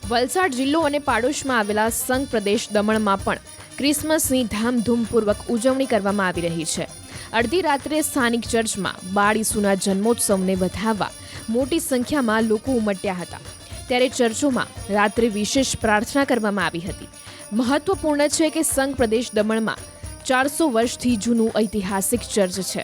વલસાડ જિલ્લો અને પાડોશમાં આવેલા સંઘ પ્રદેશ દમણમાં પણ ક્રિસમસની ધામધૂમપૂર્વક ઉજવણી કરવામાં આવી રહી છે. અડધી રાત્રે સ્થાનિક ચર્ચમાં બાળ ઈસુના જન્મોત્સવને વધાવવા મોટી સંખ્યામાં લોકો ઉમટ્યા હતા. ત્યારે ચર્ચોમાં રાત્રે વિશેષ પ્રાર્થના કરવામાં આવી હતી. મહત્વપૂર્ણ છે કે સંઘ પ્રદેશ દમણમાં 400 વર્ષથી જૂનું ઐતિહાસિક ચર્ચ છે.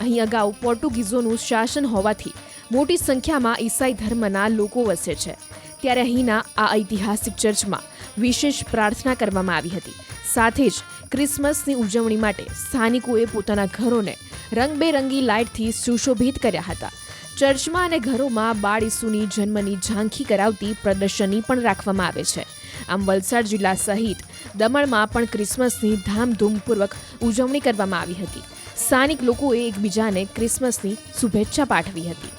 અહીં અગાઉ પોર્ટુગીઝોનું શાસન હોવાથી મોટી સંખ્યામાં ઈસાઈ ધર્મના લોકો વસે છે. ત્યારે અહીંના આ ઐતિહાસિક ચર્ચમાં વિશેષ પ્રાર્થના કરવામાં આવી હતી. સાથે જ ક્રિસમસની ઉજવણી માટે સ્થાનિકોએ પોતાના ઘરોને રંગબેરંગી લાઇટથી સુશોભિત કર્યા હતા. ચર્ચમાં અને ઘરોમાં બાળ ઈસુની જન્મની ઝાંખી કરાવતી પ્રદર્શની પણ રાખવામાં આવે છે. આમ વલસાડ જિલ્લા સહિત દમણમાં પણ ક્રિસમસની ધામધૂમપૂર્વક ઉજવણી કરવામાં આવી હતી. સ્થાનિક લોકોએ એકબીજાને क्रिसमसની શુભેચ્છા પાઠવી હતી.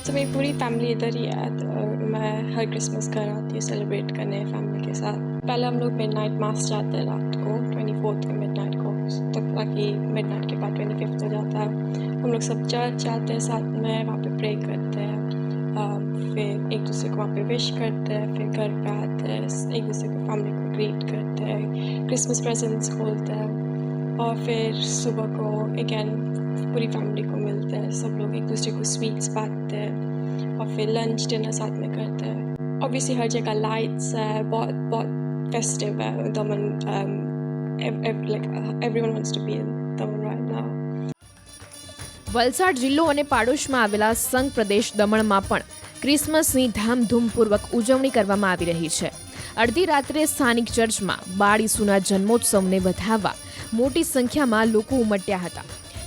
तो मेरी पूरी फैमिली इधर ही है, तो मैं हर क्रिसमस घर आती हूँ सेलिब्रेट करने फैमिली के साथ. पहले हम लोग मिडनाइट मास जाते हैं रात को 24th के मिडनाइट को, तब बाकी मिडनाइट के बाद 25th हो जाता है. हम लोग सब चर्च जाते हैं साथ में, वहाँ पे प्रे करते हैं, फिर एक दूसरे को वहाँ पे विश करते हैं, फिर घर पे आते हैं, एक दूसरे को फैमिली को ग्रीट करते हैं, क्रिसमस प्रेजेंट्स खोलते हैं और फिर सुबह को अगेन पूरी फैमिली को मिलते हैं. सब लोग एक दूसरे को स्वीट्स बांटते हैं और फिर लंच डिनर साथ में करते हैं. ऑब्वियसली हर जगह लाइट्स है, बहुत बहुत फेस्टिव है दमन. like everyone wants to be in Daman right now. Valsad જિલ્લો અને પાડોશમાં આવેલા સંઘ પ્રદેશ દમણમાં પણ ક્રિસમસની ધામધૂમપૂર્વક ઉજવણી કરવામાં આવી રહી છે. અડધી રાત્રે સ્થાનિક ચર્ચમાં બાળ ઈસુના જન્મોત્સવને વધાવવા મોટી સંખ્યામાં લોકો ઉમટ્યા હતા.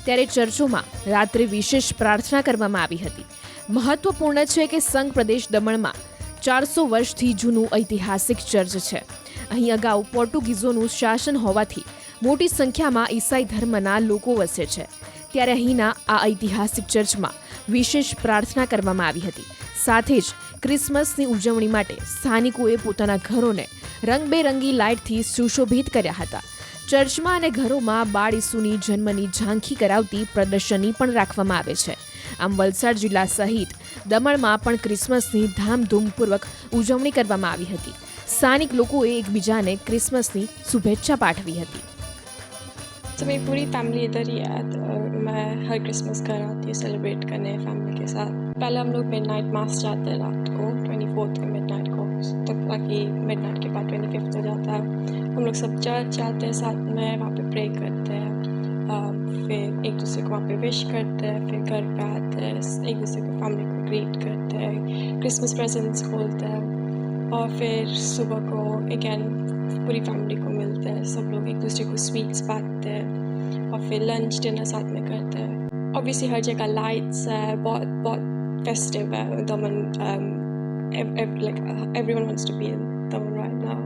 ત્યારે ચર્ચોમાં રાત્રે વિશેષ પ્રાર્થના કરવામાં આવી હતી. મહત્વપૂર્ણ છે કે સંઘ પ્રદેશ દમણમાં 400 વર્ષથી જૂનું ઐતિહાસિક ચર્ચ છે. અહીં અગાઉ પોર્ટુગીઝોનું શાસન હોવાથી મોટી સંખ્યામાં ઈસાઈ ધર્મના લોકો વસે છે. ત્યારે અહીંના આ ઐતિહાસિક ચર્ચમાં વિશેષ પ્રાર્થના કરવામાં આવી હતી. સાથે જ ક્રિસમસની ઉજવણી માટે સ્થાનિકોએ પોતાના ઘરોને રંગબેરંગી લાઇટથી સુશોભિત કર્યા હતા. ચર્ચમાં અને ઘરોમાં બાળ ઈસુની જન્મની ઝાંખી કરાવતી પ્રદર્શની પણ રાખવામાં આવે છે. આમ વલસાડ જિલ્લા સહિત દમણમાં પણ ક્રિસમસની ધામધૂમપૂર્વક ઉજવણી કરવામાં આવી હતી. સ્થાનિક લોકોએ એકબીજાને ક્રિસમસની શુભેચ્છા પાઠવી હતી. तो मेरी पूरी फैमिली इधर ही है, तो मैं हर क्रिसमस घर आती हूँ सेलिब्रेट करने फैमिली के साथ. पहले हम लोग मिडनाइट मास जाते हैं रात को 24th के मिडनाइट को, तब बाकी मिडनाइट के बाद 25th हो जाता है. हम लोग सब चर्च जाते हैं साथ में, वहाँ पे प्रे करते हैं, फिर एक दूसरे को वहाँ पे विश करते हैं, फिर घर पे आते हैं, एक दूसरे को फैमिली को ग्रीट करते हैं, क्रिसमस प्रेजेंट्स खोलते हैं और फिर सुबह को अगेन पूरी फैमिली को मिलते हैं. सब लोग एक दूसरे को स्वीट्स बांटते हैं और फिर लंच डिनर साथ में करते हैं. ऑब्वियसली हर जगह लाइट्स है, बहुत बहुत फेस्टिव है दमन. like everyone wants to be in Daman right now.